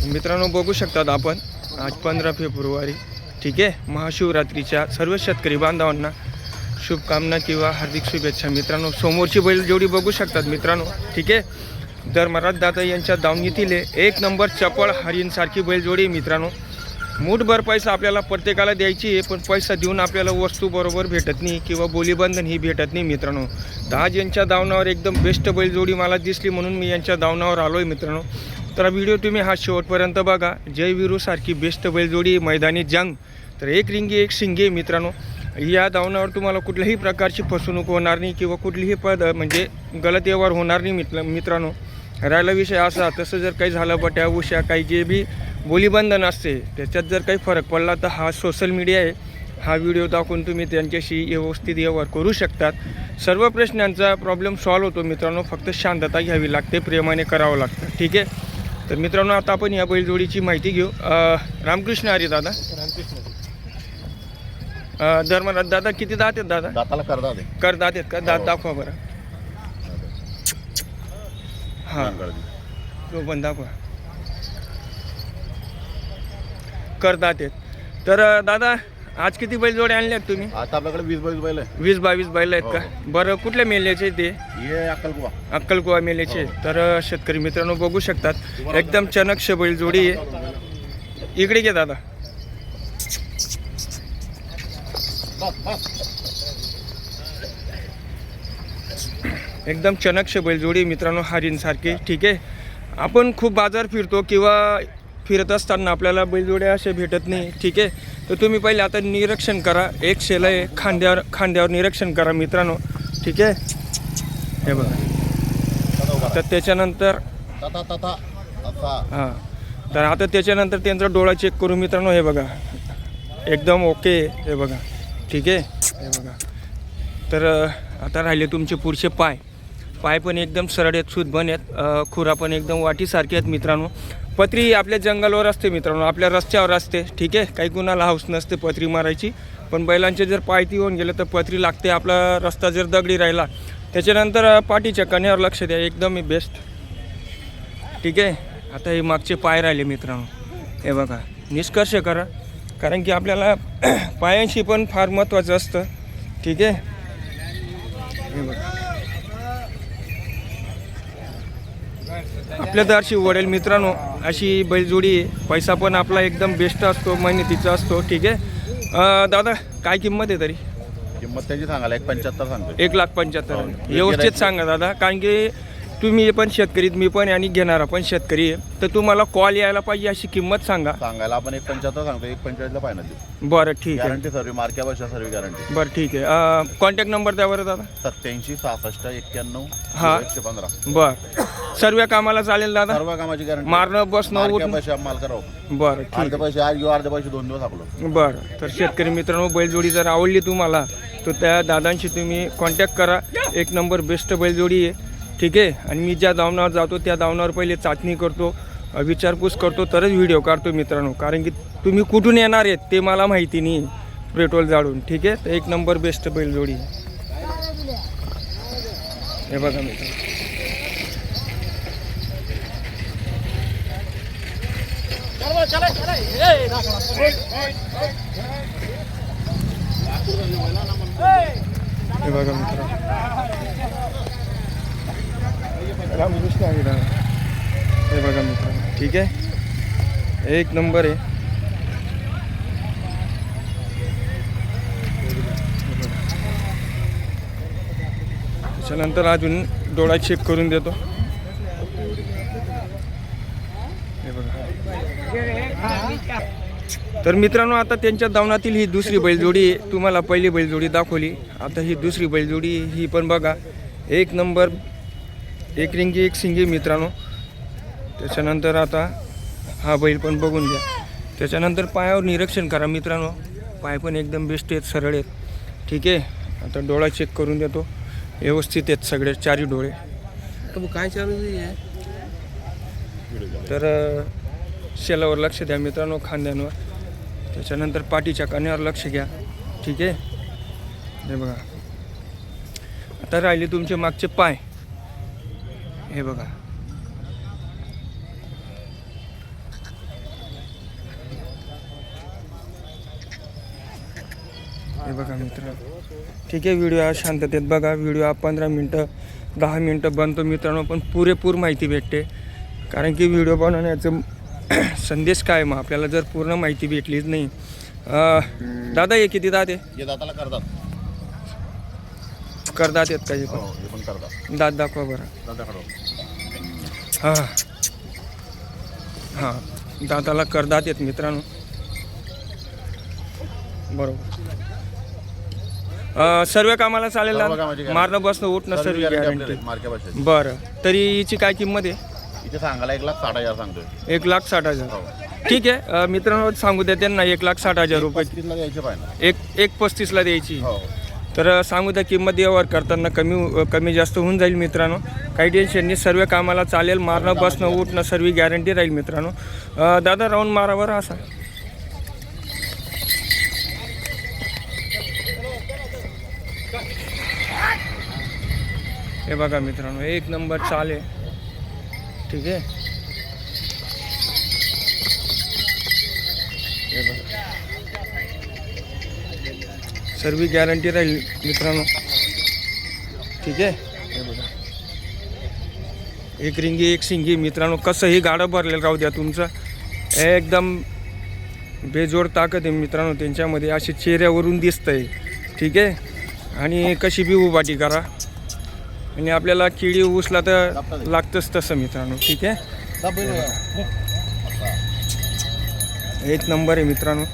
मित्रांनो बघू शकतात आपण आज 15 फेब्रुवारी, ठीक आहे, महाशिवरात्रीच्या सर्व शेतकरी बांधवांना शुभकामना किंवा हार्दिक शुभेच्छा. मित्रांनो समोरची बैलजोडी बघू शकतात मित्रांनो, ठीक आहे. धर्मराज दादा यांच्या दावणीतील एक नंबर चपळ हरिणसारखी बैलजोडी मित्रांनो. मूठभर पैसा आपल्याला प्रत्येकाला द्यायची आहे, पण पैसा देऊन आपल्याला वस्तू बरोबर भेटत नाही किंवा बोलीबंधन ही भेटत नाही मित्रांनो. तर आज यांच्या दावणावर एकदम बेस्ट बैलजोडी मला दिसली म्हणून मी यांच्या दावणावर आलो आहे मित्रांनो. तर व्हिडिओ तुम्ही हा शेवटपर्यंत बघा. जय वीरूसारखी बेस्ट बैलजोडी मैदानी जंग. तर एक रिंगी एक शिंगे मित्रांनो. या दावणावर तुम्हाला कुठल्याही प्रकारची फसवणूक होणार नाही किंवा कुठलीही म्हणजे गलत व्यवहार होणार नाही मित्रांनो. राहिला विषय असा, तसं जर काही झालं बट्या उशा काही जे बी बोलीबंधन असते त्याच्यात जर काही फरक पडला तर हा सोशल मीडिया आहे, हा व्हिडिओ दाखवून तुम्ही त्यांच्याशी व्यवस्थित व्यवहार करू शकतात. सर्व प्रश्नांचा प्रॉब्लेम सॉल्व होतो मित्रांनो. फक्त शांतता घ्यावी लागते, प्रेमाने करावं लागतं, ठीक आहे. तर मित्रांनो आता आपण या बैलजोडीची माहिती घेऊ. रामकृष्ण हरी दादा. धर्मराज दादा किती दात आहेत दादा? दाताला करदात आहेत का? दात दाखवा बरं. हां तो पण दाखवा. करदात आहेत. तर दादा आज किती बैलजोडे आणले आहेत तुम्ही? आता आपल्याकडे 20-22 बैल आहे. 20-22 बैल आहेत का? बरं कुठल्या मेल्याचे ते? हे अक्कलकुवा मेल्याचे. तर शेतकरी मित्रांनो बघू शकतात एकदम चणकश बैलजोडी आहे. इकडे घे दादा. एकदम चणकश बैलजोडी मित्रांनो हरिणसारखी, ठीक आहे. आपण खूप बाजार फिरतो किंवा फिरत असताना आपल्याला बैलजोड्या असे भेटत नाही, ठीक आहे. तर तुम्ही पहिले आता निरीक्षण करा. एक शेला आहे, खांद्यावर निरीक्षण करा मित्रांनो, ठीक आहे. हे बघा. तर त्याच्यानंतर हां तर आता त्याच्यानंतर त्यांचा डोळा चेक करू मित्रांनो. हे बघा एकदम ओके. हे बघा, ठीक आहे. हे बघा. तर आता राहिले तुमचे पुढचे पाय पण एकदम सरळ आहेत, सुदबन आहेत. खुरा पण एकदम वाटीसारखे आहेत मित्रांनो. पत्री आपल्या जंगलावर असते मित्रांनो, आपल्या रस्त्यावर असते, ठीक आहे. काही कुणाला हाऊस नसते पत्री मारायची, पण बैलांचे जर पायती होऊन गेले तर पत्री लागते. आपला रस्ता जर दगडी राहिला त्याच्यानंतर पाठीच्या कण्यावर लक्ष द्या, एकदम बेस्ट, ठीक आहे. आता हे मागचे पाय राहिले मित्रांनो. हे बघा निष्कर्ष करा, कारण की आपल्याला पायांशी पण फार महत्त्वाचं असतं, ठीक आहे. हे बघा आपल्या दारशी वडेल मित्रांनो अशी बैलजोडी. पैसा पण आपला एकदम बेस्ट असतो, मेहनतीचा असतो, ठीक आहे. दादा काय किंमत आहे तरी? किंमत त्याची सांगायला 1.75 सांगतो. 1,75,000 व्यवस्थित सांगा दादा, कारण की तुम्ही पण शेतकरी, मी पण आणि घेणारा पण शेतकरी आहे. तर तुम्हाला कॉल यायला पाहिजे अशी किंमत सांगायला आपण 1.75 सांगतो. 1.45 ला फायनल देऊ. बरं ठीक आहे. गॅरंटी सर्व मार्क्या भाषा सर्व गॅरंटी. बरं ठीक आहे. कॉन्टॅक्ट नंबर द्या बरं दादा. 87 66 91 हां 115. बरं सर्व कामाला चालेल दादा? सर्व कामाची गॅरंटी. मारणं बसणं माल करावं. बरं ठीक. अर्धे पैसे आज घेऊ, अर्धे पैसे 2 दिवस आपलं. बरं. तर शेतकरी मित्रांनो बैलजोडी जर आवडली तुम्हाला तर त्या दादांशी तुम्ही कॉन्टॅक्ट करा. एक नंबर बेस्ट बैलजोडी आहे, ठीक आहे. आणि मी ज्या दावणावर जातो त्या दावणावर पहिले चाचणी करतो, विचारपूस करतो, तरच व्हिडिओ काढतो मित्रांनो. कारण की तुम्ही कुठून येणार आहेत ते मला माहिती नाही पेट्रोल जाळून, ठीक आहे. तर एक नंबर बेस्ट बैलजोडी. हे बघा मित्रांनो. हे बघा मित्रांनो रामकृष्ण आहे दादा. हे बघा मित्रांनो, ठीक आहे. एक नंबर आहे. त्याच्यानंतर अजून डोळा चेक करून देतो. हे बघा. तर मित्रांनो आता त्यांच्या दावणातील ही दुसरी बैलजोडी आहे. तुम्हाला पहिली बैलजोडी दाखवली, आता ही दुसरी बैलजोडी. ही पण बघा एक नंबर, एक रिंगी एक शिंगी मित्रांनो. त्याच्यानंतर आता हा बैल पण बघून घ्या. त्याच्यानंतर पायावर निरीक्षण करा मित्रांनो. पाय पण एकदम बेस्ट आहेत, सरळ आहेत, ठीक आहे. आता डोळा चेक करून देतो. व्यवस्थित आहेत सगळे चारही डोळे. काय चालू आहे? तर शेलावर लक्ष द्या मित्रांनो, खांद्यांवर. त्याच्यानंतर पाठीच्या कान्यावर लक्ष घ्या, ठीक आहे. हे बघा. आता राहिले तुमचे मागचे पाय. हे बघा हे बघा मित्रांनो, ठीक आहे. व्हिडिओ हा शांततेत बघा. व्हिडिओ हा 15 मिनटं 10 मिनटं बनतो मित्रांनो, पण पुरेपूर माहिती भेटते. कारण की व्हिडिओ बनवण्याचं संदेश काय, मग आपल्याला जर पूर्ण माहिती भेटलीच नाही. दादा हे किती दात आहे? जे दाताला करतात करदात आहेत काही हो पण? हे पण करतात. दात दाखवा बरं. दाताकडं हां हां, दाताला करदात आहेत मित्रांनो. बरोबर. सर्व कामाला चालेल सर्व ना? कामाची guarantee. मारणं बसणं उठणं सर्व गॅरंटी. मार्के भाषेत बरं, तरी हिची काय किंमत आहे? इथे सांगायला 1,60,000 सांगतोय. 1,60,000. हो ठीक आहे. मित्रांनो सांगू द्या त्यांना 1,60,000 रुपये. 35ला द्यायचे पाहिजे. 1,35ला द्यायची. हो तर सांगू द्या किंमत यावर करताना कमी जास्त होऊन जाईल मित्रांनो. काही टेन्शन नाही, सर्व कामाला चालेल. मारणं बसणं उठणं सर्व गॅरंटी राहील मित्रांनो. दादा राऊंड मारावर असा. हे बघा मित्रांनो, एक नंबर चाल आहे. ठीक आहे. हे बघा, सर्व गॅरंटी राहील मित्रांनो. ठीक आहे. हे बघा, एक रिंगी एक शिंगी मित्रांनो. कसंही गाडं भरलेलं राहू द्या तुमचं, एकदम बेजोड ताकद आहे मित्रांनो त्यांच्यामध्ये, अशी चेहऱ्यावरून दिसतंय. ठीक आहे. आणि कशी बी उभाटी करा, आणि आपल्याला किडी उचला तर लागतंच तसं मित्रांनो. ठीक आहे. एक नंबर आहे मित्रांनो.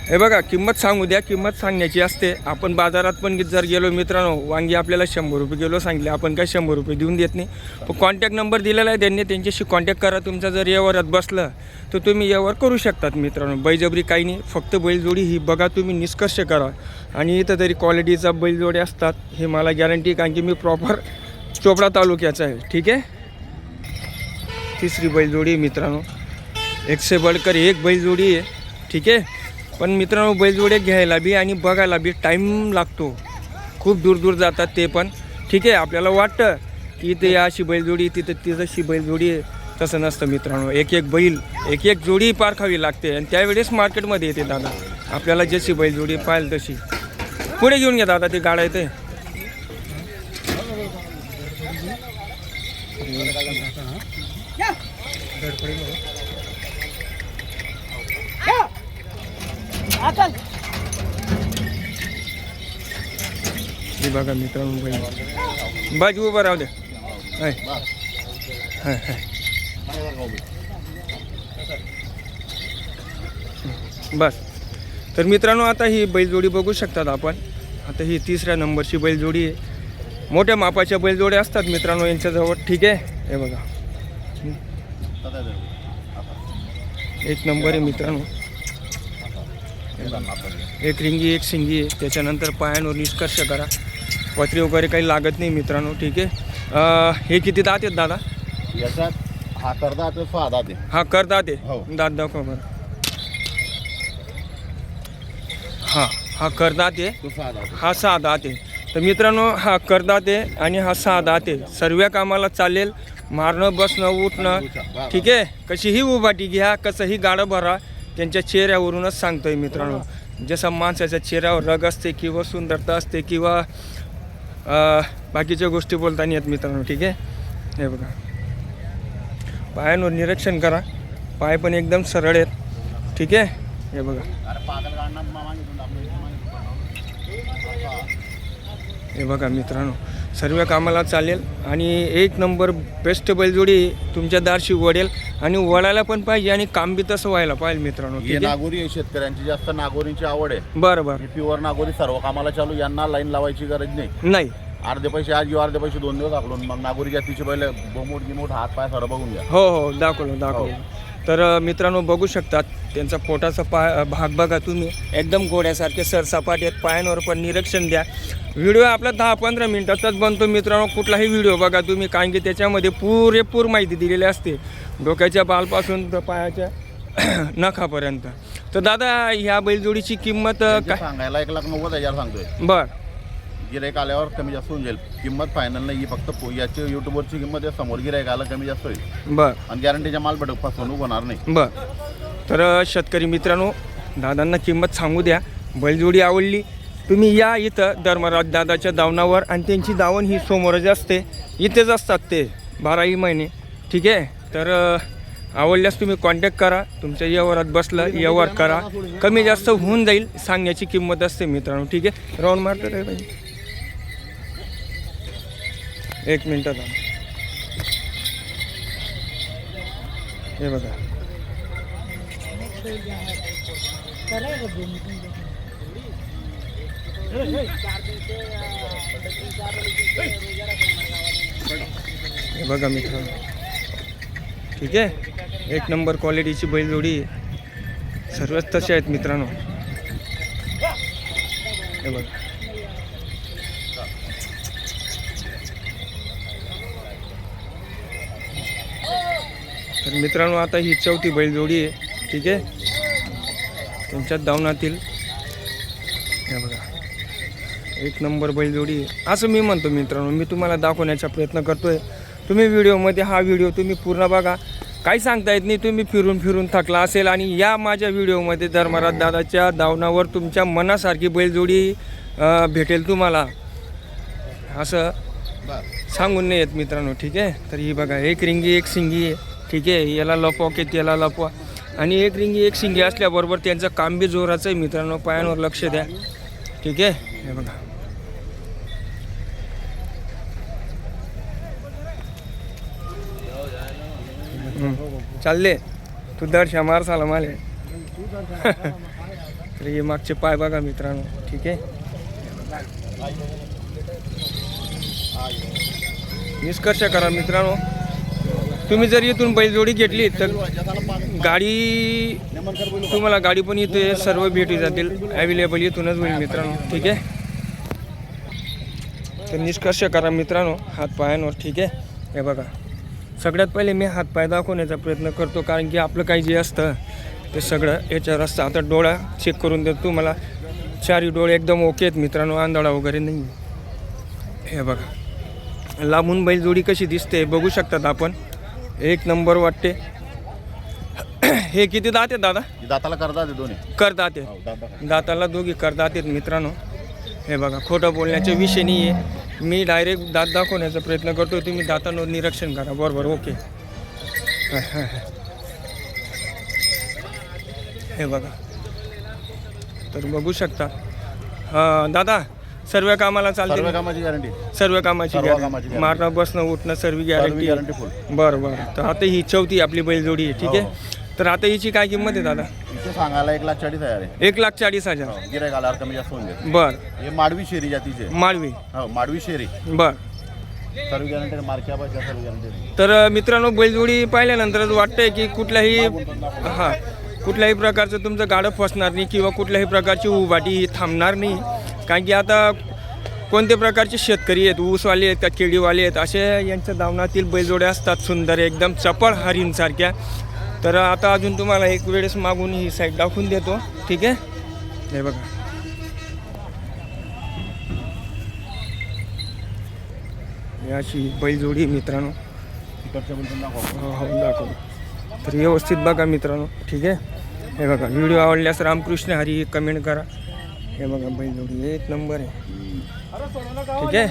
हे बघा, किंमत सांगू द्या. किंमत सांगण्याची असते. आपण बाजारात पण जर गेलो मित्रांनो, वांगी आपल्याला 100 रुपये किलो सांगले, आपण काय 100 रुपये देऊन देत नाही. पण कॉन्टॅक्ट नंबर दिलेला आहे त्यांनी, त्यांच्याशी कॉन्टॅक्ट करा. तुमचा जर यावरात बसलं तर तुम्ही यावर करू शकतात मित्रांनो. बैलजबरी काही नाही, फक्त बैलजोडी ही बघा तुम्ही, निष्कर्ष करा. आणि इथं तरी क्वालिटीचा बैलजोडी असतात हे मला गॅरंटी, कारण की मी प्रॉपर चोपडा तालुक्याचा आहे. ठीक आहे. तिसरी बैलजोडी मित्रांनो, एक से बडकर एक बैलजोडी आहे. ठीक आहे. पण मित्रांनो बैलजोडे घ्यायला बी आणि बघायला बी टाईम लागतो. खूप दूर दूर जातात ते पण. ठीक आहे. आपल्याला वाटतं की इथे अशी बैलजोडी, तिथं तशी बैलजोडी आहे, तसं नसतं मित्रांनो. एक एक बैल एक एक जोडी पारखावी लागते, आणि त्यावेळेस मार्केटमध्ये येते दादा. आपल्याला जशी बैलजोडी पाहिल तशी. पुढे घेऊन घ्या दादा, ते गाडा येते. हे बघा मित्रांनो, बैल बाजू उभं राहू द्या. हाय हाय हाय. बस. तर मित्रांनो आता ही बैलजोडी बघू शकतात आपण. आता ही 3ऱ्या नंबरची बैलजोडी आहे. मोठ्या मापाच्या बैलजोड्या असतात मित्रांनो यांच्याजवळ. ठीक आहे. हे बघा, एक नंबर आहे मित्रांनो. एक रिंगी एक शिंगी आहे. त्याच्यानंतर पायांवर निष्कर्ष करा. पत्री वगैरे काही लागत नाही मित्रांनो. ठीक आहे. हे किती दात आहेत दादा? याच्यात हा करदात आहे, 6 दात आहे. हा करदात हो. आहे. दात दाखवा बरं. हा करदात आहे. तो 6 दात आहे. हा 6 दात आहे. तर मित्रांनो हा करदात आहे आणि हा 6 दात आहे. सर्व कामाला चालेल. मारणं बसणं उठणं. ठीक आहे. कशीही उभाटी घ्या, कसंही गाडं भरा, त्यांच्या चेहऱ्यावरूनच सांगतोय मित्रांनो. जसं माणसाच्या चेहऱ्यावर रग असते किंवा सुंदरता असते किंवा बाकीच्या गोष्टी बोलताना येत मित्रांनो. ठीक आहे. हे बघा, पायांवर निरीक्षण करा. पाय पण एकदम सरळ आहेत. ठीक आहे. हे बघा, हे बघा मित्रांनो, सर्व कामाला चालेल आणि एक नंबर बेस्ट बैलजोडी तुमच्या दारशी वडेल, आणि वडायला पण पाहिजे आणि काम बी तसं व्हायला पाहिजे मित्रांनो. हे ठीक आहे. नागोरी आहे, शेतकऱ्यांची जास्त नागोरीची आवड आहे. बरं बरं. हे प्युअर नागोरी सर्व कामाला चालू. यांना लाईन लावायची गरज नाही. नाही. अर्धे पैसे आज घेऊ, अर्धे पैसे 2 दिवस आकलून मग नागोरी जातीची बैल बोमोट गिमोट हात पाय सर्व बघून घ्या. हो हो, दाखवलं. तर मित्रांनो बघू शकतात त्यांचा पोटाचा भाग बघा तुम्ही, एकदम घोड्यासारखे सरसपाट आहेत. पायांवर पण निरीक्षण द्या. व्हिडिओ आपला 10-15 मिनिटाचाच बनतो मित्रांनो. कुठलाही व्हिडिओ बघा तुम्ही, कारण की त्याच्यामध्ये पुरेपूर माहिती दिलेली असते, डोक्याच्या बालपासून तर पायाच्या नखापर्यंत. तर दादा ह्या बैलजोडीची किंमत काय सांगायला 1,90,000 सांगतोय. बरं. गिराईक आल्यावर कमी जास्त होऊन जाईल. किंमत फायनल नाही, फक्त याची युट्यूबवरची किंमत आहे. समोर गिराईक आला कमी जास्त होईल. बरं आणि गॅरंटीच्या माल भेटू, फसवणूक होणार नाही. बरं. तर शेतकरी मित्रांनो, दादांना किंमत सांगू द्या. बैलजोडी आवडली तुम्ही या इथं धर्मराज दादाच्या दावणावर. आणि त्यांची दावण ही समोरच असते, इथेच असतात ते 12ही महिने. ठीक आहे. तर आवडल्यास तुम्ही कॉन्टॅक्ट करा. तुमच्या व्यवहारात बसलं व्यवहार करा, कमी जास्त होऊन जाईल, सांगण्याची किंमत असते मित्रांनो. ठीक आहे. राऊंड मारतो रे बाई, 1 मिनटात. हे बघा हे बघा मित्रांनो. ठीक आहे. 1 नंबर क्वालिटीची बैलजोडी आहे. सर्वच तसे आहेत मित्रांनो. हे बघा तर मित्रांनो आता ही 4थी बैलजोडी आहे. ठीक आहे. त्यांच्यात दावणातील हे बघा 1 नंबर बैलजोडी आहे. असं मी म्हणतो मित्रांनो, मी तुम्हाला दाखवण्याचा प्रयत्न करतोय. तुम्ही व्हिडिओमध्ये हा व्हिडिओ तुम्ही पूर्ण बघा. काही सांगता येत नाही, तुम्ही फिरून फिरून थकला असेल आणि या माझ्या व्हिडिओमध्ये धर्मराज दादाच्या दावणावर तुमच्या मनासारखी बैलजोडी भेटेल तुम्हाला, असं सांगून नाही येत मित्रांनो. ठीक आहे. तर ही बघा 1 रिंगी 1 शिंगी आहे. ठीक आहे. याला लपवा की त्याला लपवा. आणि 1 रिंगी 1 शिंगी असल्याबरोबर त्यांचं काम बी जोराचं आहे मित्रांनो. पायांवर लक्ष द्या. ठीक आहे. हे बघा चालले तू दर्शा मार साला माले. तर हे मागचे पाय बघा मित्रांनो. ठीक आहे. निष्कर्ष करा मित्रांनो. तुम्ही जर इथून बैलजोडी घेतली तर गाडी तुम्हाला गाडी पण इथे सर्व भेटी जातील, अवेलेबल इथूनच होईल मित्रांनो. ठीक आहे. तर निष्कर्ष करा मित्रांनो हात पायांवर. ठीक आहे. हे बघा सगळ्यात पहिले मी हात पाय दाखवण्याचा प्रयत्न करतो, कारण की आपलं काही जे असतं ते सगळं याच्यावर असतं. आता डोळा चेक करून देतो तुम्हाला. 4ही डोळे एकदम ओके आहेत मित्रांनो, आंधळा वगैरे नाही. हे बघा लांबून बैलजोडी कशी दिसते बघू शकतात आपण. 1 नंबर वाटते. हे किती दात आहेत दादा? दाताला करतात दोन्ही. करदात आहेत. दाताला दोघी करदात आहेत मित्रांनो. हे बघा खोटं बोलण्याचा विषय नाही आहे. मी डायरेक्ट दात दाखवण्याचा प्रयत्न करतो, तुम्ही दातांवर निरीक्षण करा. बरोबर ओके. हे बघा तर बघू शकता. दादा सर्व कामाला चालते? सर्व कामाची गॅरंटी. सर्व कामाची गॅरंटी. मारणं बसणं उठणं सर्व गॅरंटी. फुल. बरं बरं. तर आता ही 4थी आपली बैलजोडी आहे. ठीक आहे. तर आता हिची काय किंमत आहे दादा? इथे सांगायला 1,40,000 आहे. 1,40,000. गिरायक आल्यावर कमी जास्त होऊन जाईल. बर. हे माडवी शेरी जातीचे. माळवी. हो माडवी शेरी. बर. सर्व गॅरंटी मार्क्या पाहिजे सर्व गॅरंटी. तर मित्रांनो बैलजोडी पाहिल्यानंतरच वाटतंय की कुठल्याही कुठल्याही प्रकारचं तुमचं गाडं फसणार नाही किंवा कुठल्याही प्रकारची उभाटी ही थांबणार नाही. कारण की आता कोणत्या प्रकारचे शेतकरी आहेत, ऊसवाले आहेत का केळीवाले आहेत, असे यांच्या दावणातील बैलजोड्या असतात सुंदर एकदम चपळ हरिणसारख्या. तर आता अजून तुम्हाला एक वेळेस मागून ही साईड दाखवून देतो. ठीक आहे. हे बघा ही अशी बैलजोडी मित्रांनो. हो दाखव. तर व्यवस्थित बघा मित्रांनो. ठीक आहे. हे बघा व्हिडिओ आवडल्यास रामकृष्ण हरी कमेंट करा. हे बघा बैलजोडी 1 नंबर आहे. ठीक आहे.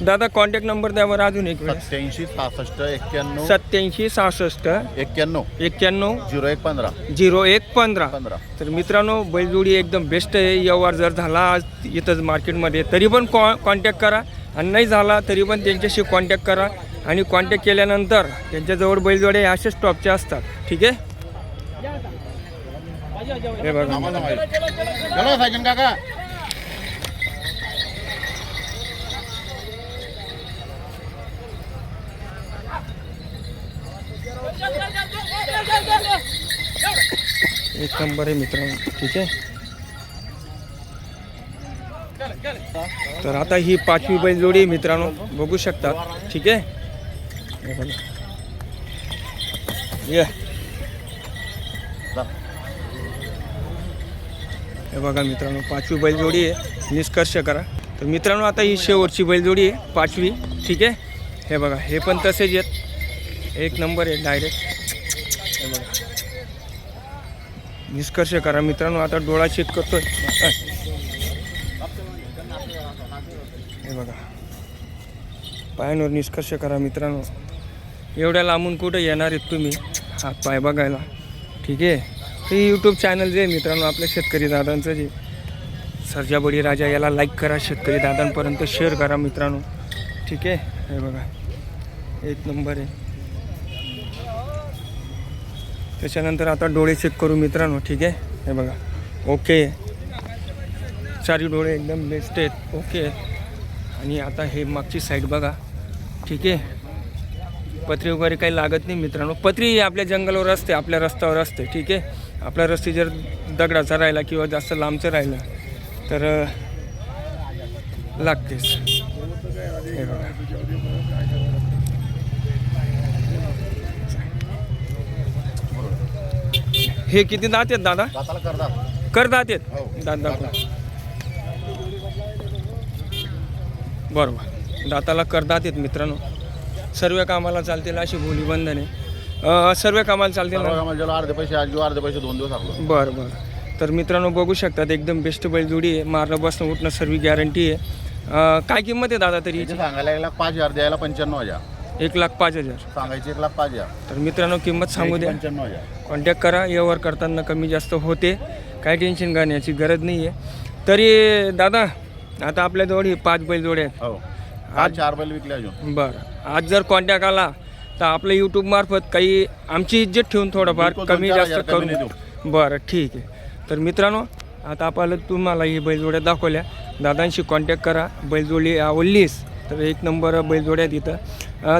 दादा कॉन्टॅक्ट नंबर द्या बरं अजून एक वेळेस. 87 66 91 87 66 91 91 0115 0115. तर मित्रांनो बैलजोडी एकदम बेस्ट आहे. व्यवहार जर झाला इथंच मार्केटमध्ये तरी पण कॉन्टॅक्ट करा, आणि नाही झाला तरी पण त्यांच्याशी कॉन्टॅक्ट करा. आणि कॉन्टॅक्ट केल्यानंतर त्यांच्याजवळ बैलजोड्या असे स्टॉपच्या असतात. ठीक आहे. हे बघा काका. एक नंबर आहे मित्रांनो. ठीक आहे. तर आता ही 5वी बैलजोडी मित्रांनो बघू शकतात. ठीक आहे. हे बघा हे बघा मित्रांनो 5वी बैलजोडी आहे. निष्कर्ष करा. तर मित्रांनो आता ही शेवटची बैलजोडी आहे 5वी. ठीक आहे. हे बघा हे पण तसेच आहेत. 1 नंबर आहे डायरेक्ट. हे बघा निष्कर्ष करा मित्रांनो. आता डोळा चेक करतोय. हे बघा, पायांवर निष्कर्ष करा मित्रांनो. एवढ्या लांबून कुठं येणार आहेत तुम्ही हात पाय बघायला, ठीक आहे. हे यूट्यूब चॅनल जे आहे मित्रांनो आपल्या शेतकरी दादांचं जे सर्जा बळी राजा, याला लाईक करा, शेतकरी दादांपर्यंत शेअर करा मित्रांनो, ठीक आहे. हे बघा, एक नंबर आहे. त्याच्यानंतर आता डोळे चेक करू मित्रांनो, ठीक आहे. हे बघा, ओके, चारी डोळे एकदम बेस्ट आहेत, ओके. आणि आता हे मागची साईड बघा, ठीक आहे. पत्री वगैरे काही लागत नाही मित्रांनो. पत्री आपल्या जंगलावर असते, आपल्या रस्त्यावर असते, ठीक आहे. आपला रस्ते जर दगडाचा राहिला किंवा जास्त लांबचं राहिलं तर लागतेच. हे बघा, हे किती दात आहेत दादा? दाताला करतात. कर दात आहेत, हो. दात दाखवा. बरोबर, दाताला करदात आहेत मित्रांनो. सर्व कामाला चालतील अशी बोली बंधन आहे. सर्व कामाला चालतील ना? ज्याला अर्धे पैसे आज घेऊ, अर्धे पैसे 2 दिवस आपलं. बरं बरं. तर मित्रांनो बघू शकतात एकदम बेस्ट बैलजोडी आहे. मारणं बसणं उठणं सर्व गॅरंटी आहे. काय किंमत आहे दादा तरी? याची सांगायला 1,05,000, द्यायला 95,000. 1,05,000. सांगायची 1,05,000. तर मित्रांनो किंमत सांगू द्या, 95,000. कॉन्टॅक्ट करा. व्यवहार करताना कमी जास्त होते, काही टेन्शन घेण्याची गरज नाही आहे. तरी दादा आता आपल्याजवळ ही 5 बैलजोडे आहेत. हो, आज 4 बैल विकले अजून. बरं, आज जर कॉन्टॅक्ट आला तर आपलं यूट्यूब मार्फत काही आमची इज्जत ठेवून थोडंफार बिलकुल कमी 2-4 जास्त हजार कमी नाही करून. बरं, ठीक आहे. तर मित्रांनो आता आपल्याला तुम्हाला ही बैलजोड्या दाखवल्या. दादांशी कॉन्टॅक्ट करा. बैलजोडी आवडलीस तर एक नंबर बैलजोड्या तिथं.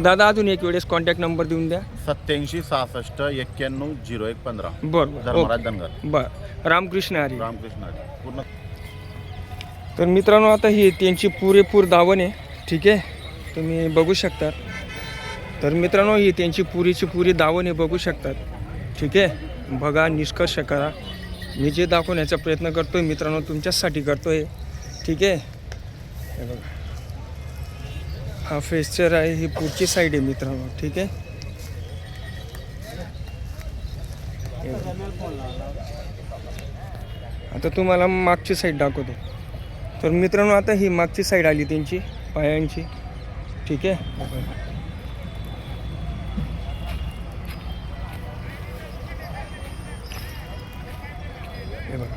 दादा अजून एक वेळेस कॉन्टॅक्ट नंबर देऊन द्या. 87 66 91 01 15. बरं धर्मराज धनगर. बरं, रामकृष्ण हरी. रामकृष्ण हरी. पूर्ण. तर मित्रांनो आता ही त्यांची पुरेपूर दावण आहे, ठीक आहे. तुम्ही बघू शकता. तर मित्रांनो ही त्यांची पुरीची पुरी दावण आहे, बघू शकतात, ठीक आहे. बघा, निष्कर्ष करा. मी जे दाखवण्याचा प्रयत्न करतोय मित्रांनो तुमच्यासाठी करतोय, ठीक आहे. हे बघा, हा फेस्चर आहे, ही पुढची साईड आहे मित्रांनो, ठीक आहे. हे बघा. आता तुम्हाला मागची साईड दाखवतो. तर मित्रांनो आता ही मागची साईड आली त्यांची पायांची, ठीक आहे. हे बघा,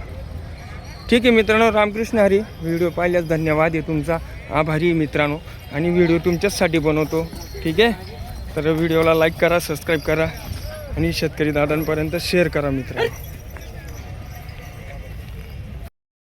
ठीक आहे मित्रांनो. रामकृष्ण हरी. व्हिडिओ पाहिल्यास धन्यवाद आहे तुमचा, आभारी आहे मित्रांनो. आणि व्हिडिओ तुमच्याचसाठी बनवतो, ठीक आहे. तर व्हिडिओला लाईक करा, सबस्क्राईब करा आणि शेतकरी दादांपर्यंत शेअर करा मित्रांनो.